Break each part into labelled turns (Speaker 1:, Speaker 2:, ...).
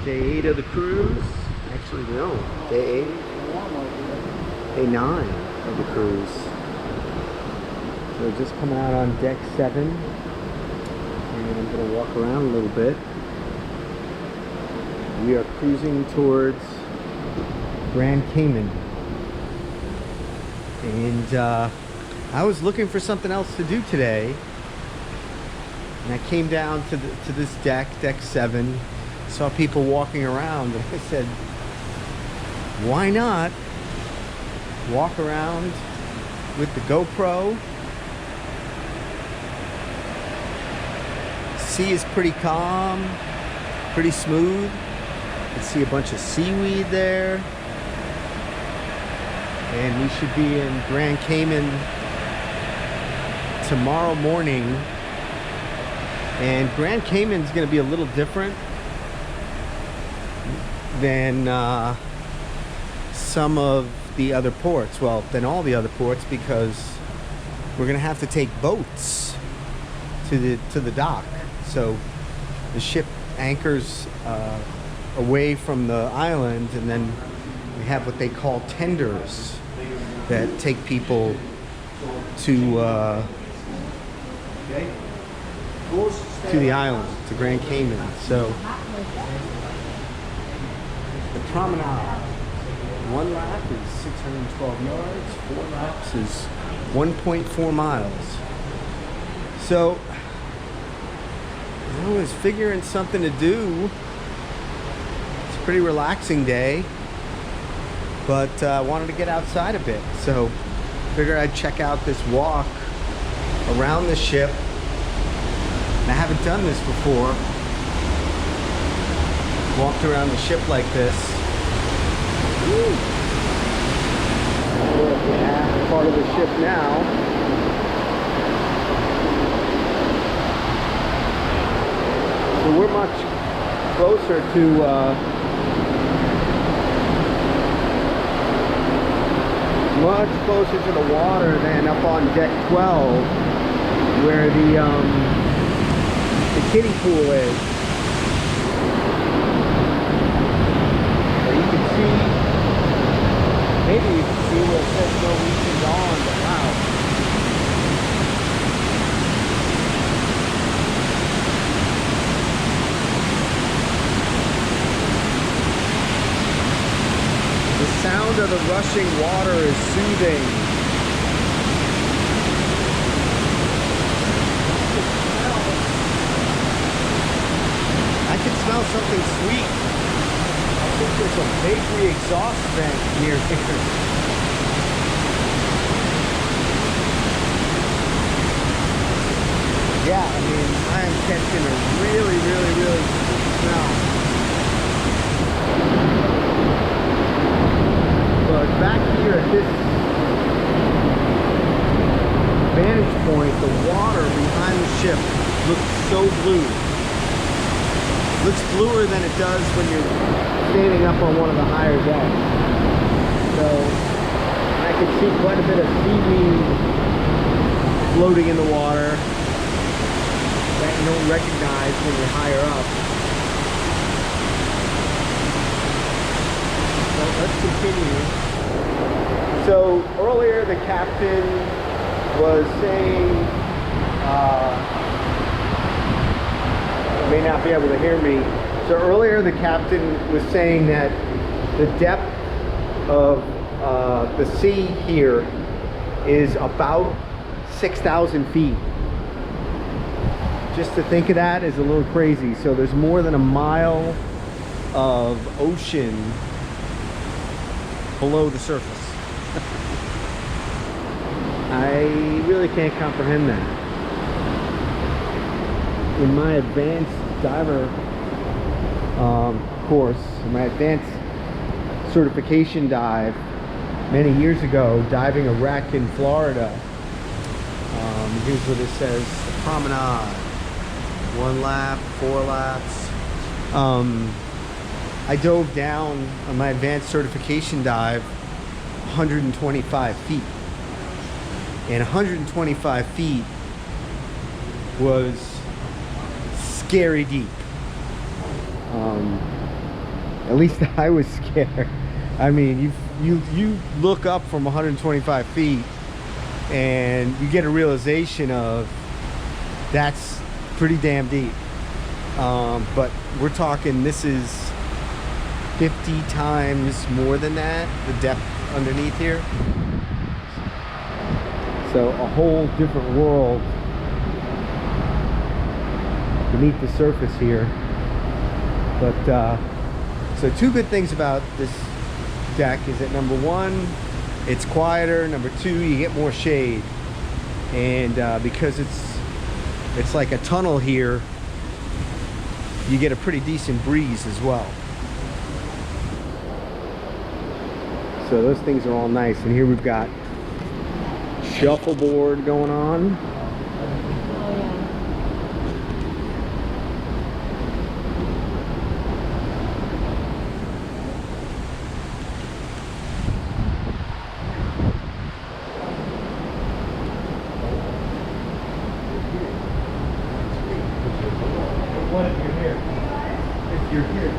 Speaker 1: Day 8 of the cruise. Actually, no. Day 8. Day 9 of the cruise. So just coming out on deck 7. And I'm going to walk around a little bit. We are cruising towards Grand Cayman. And I was looking for something else to do today. And I came down to this deck 7. Saw people walking around, and I said, why not walk around with the GoPro? Sea is pretty calm, pretty smooth. You can see a bunch of seaweed there. And we should be in Grand Cayman tomorrow morning. And Grand Cayman is going to be a little different than some of the other ports. Well, than all the other ports, because we're gonna have to take boats to the dock. So the ship anchors away from the island, and then we have what they call tenders that take people to the island, to Grand Cayman. So the Promenade, 1 lap is 612 yards, 4 laps is 1.4 miles. So I was figuring something to do. It's a pretty relaxing day, but I wanted to get outside a bit. So figured I'd check out this walk around the ship. And I haven't done this before. Walked around the ship like this. Woo. We're at the aft part of the ship now. So we're much closer to the water than up on deck 12, where the kiddie pool is. Maybe you can see where it says Norwegian Dawn, but wow. The sound of the rushing water is soothing. I can smell something sweet. I think there's a bakery exhaust vent near here. Yeah, I mean, I am catching a really sweet smell. But back here at this vantage point, the water behind the ship looks so blue. Looks bluer than it does when you're standing up on one of the higher decks. So I can see quite a bit of seaweed floating in the water that you don't recognize when you're higher up. So let's continue. So earlier the captain was saying, may not be able to hear me. So earlier the captain was saying that the depth of the sea here is about 6,000 feet. Just to think of that is a little crazy. So there's more than a mile of ocean below the surface. I really can't comprehend that. In my advanced diver course, my advanced certification dive many years ago, diving a wreck in Florida, here's what it says: the Promenade, 1 lap, 4 laps. I dove down on my advanced certification dive 125 feet, and 125 feet was scary deep. At least I was scared. I mean, you look up from 125 feet and you get a realization of that's pretty damn deep. But we're talking, this is 50 times more than that, the depth underneath here. So a whole different world beneath the surface here. But so two good things about this deck is that number one, it's quieter. Number two, you get more shade. And because it's like a tunnel here, you get a pretty decent breeze as well. So those things are all nice. And here we've got shuffleboard going on. What if you're here? If you're here.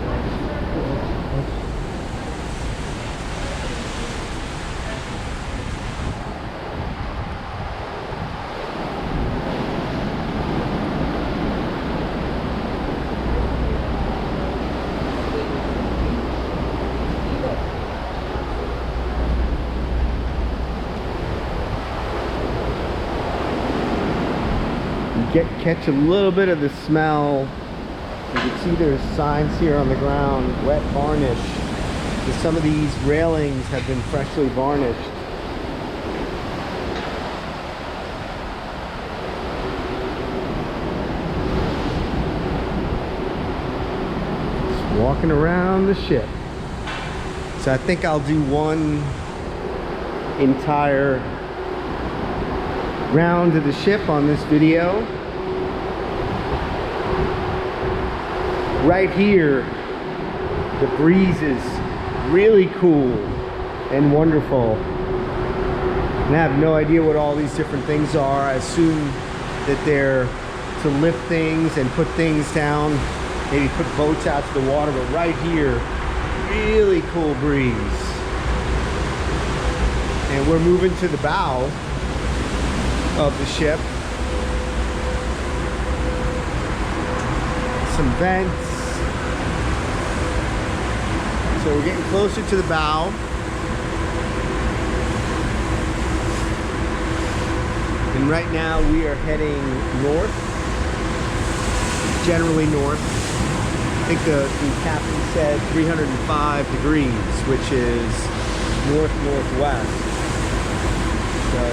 Speaker 1: Catch a little bit of the smell. You can see there's signs here on the ground, wet varnish. So some of these railings have been freshly varnished. Just walking around the ship. So I think I'll do one entire round of the ship on this video. Right here, the breeze is really cool and wonderful. And I have no idea what all these different things are. I assume that they're to lift things and put things down, maybe put boats out to the water, but right here, really cool breeze. And we're moving to the bow of the ship. Some vents. So we're getting closer to the bow. And right now we are heading north, generally north. I think the captain said 305 degrees, which is north-northwest. So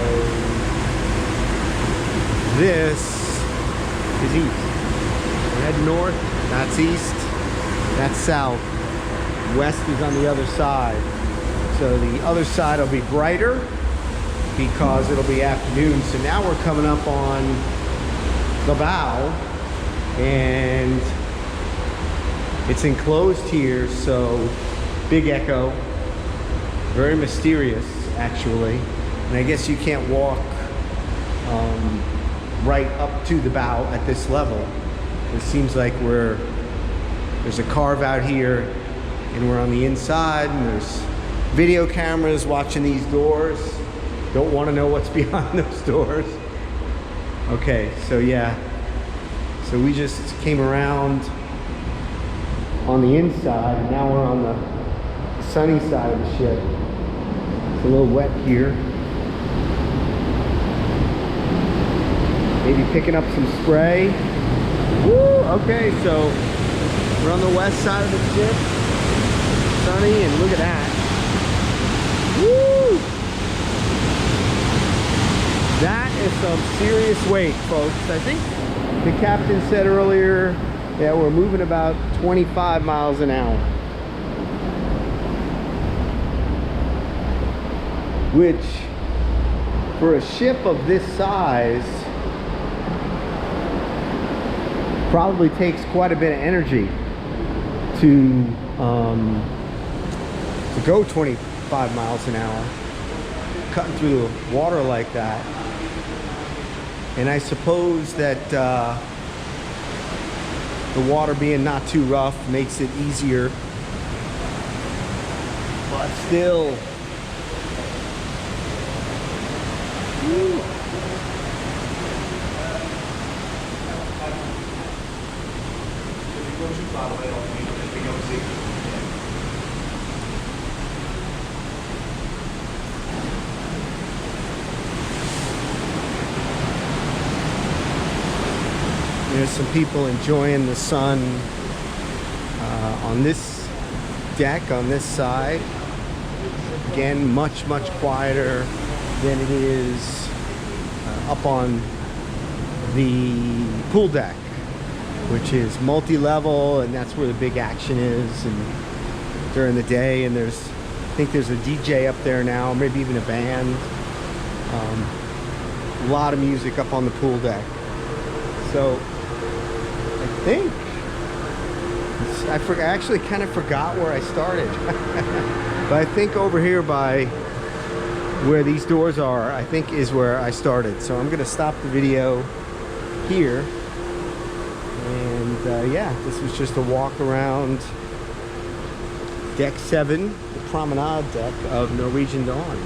Speaker 1: this is east. We're heading north, that's east, that's south. West is on the other side. So the other side will be brighter because it'll be afternoon. So now we're coming up on the bow and it's enclosed here, so big echo, very mysterious actually. And I guess you can't walk right up to the bow at this level. It seems like there's a carve out here and we're on the inside and there's video cameras watching these doors. Don't want to know what's behind those doors. Okay, so yeah. So we just came around on the inside and now we're on the sunny side of the ship. It's a little wet here. Maybe picking up some spray. Woo! Okay, so we're on the west side of the ship. Sunny, and look at that. Woo! That is some serious weight, folks. I think the captain said earlier that we're moving about 25 miles an hour. Which, for a ship of this size, probably takes quite a bit of energy to go 25 miles an hour, cutting through the water like that. And I suppose that the water being not too rough makes it easier but still. Woo. There's some people enjoying the sun on this deck, on this side. Again, much quieter than it is up on the pool deck, which is multi-level, and that's where the big action is, and during the day. And I think there's a DJ up there now, maybe even a band. A lot of music up on the pool deck. So I think I actually kind of forgot where I started. But I think over here by where these doors are, I think is where I started. So I'm gonna stop the video here. And yeah, this was just a walk around deck 7, the Promenade deck of Norwegian Dawn.